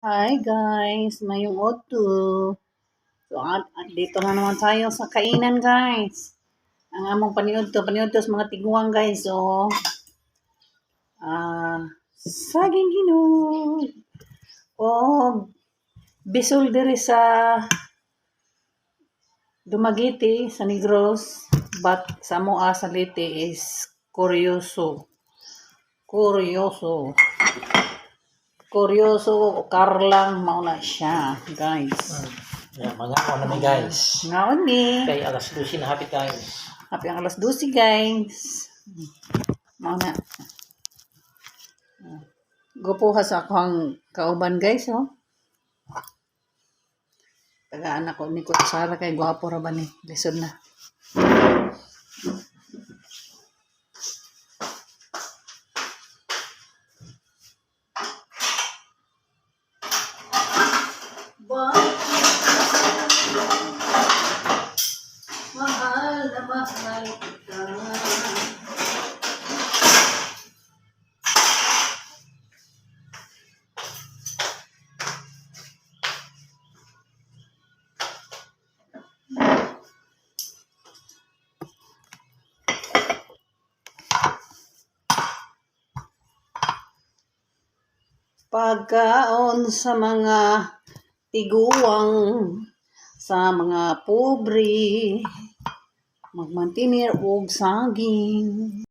Hi guys, mayong oto. So, dito na naman tayo sa kainan guys. Ang among paniudto sa mga tiguang guys. So, saging hinog. O, bisul diri sa Dumaguete, sa Negros. But sa Moa sa Leyte is Kuryoso. Kuryoso, Karlang, mauna siya, guys. Yeah, mga ano ni guys. Ngaon ni. Kay alas 12 na hapit guys. Happy ang alas 12 guys. Mauna. Gupuha sa akong kauban guys, oh. Tagaan ako ni Kutsara kay gwapo ra ba ni. Lisod na. Mahal na mahal kita. Pagkaon sa mga tiguang, sa mga pobre, magmantinir og saging.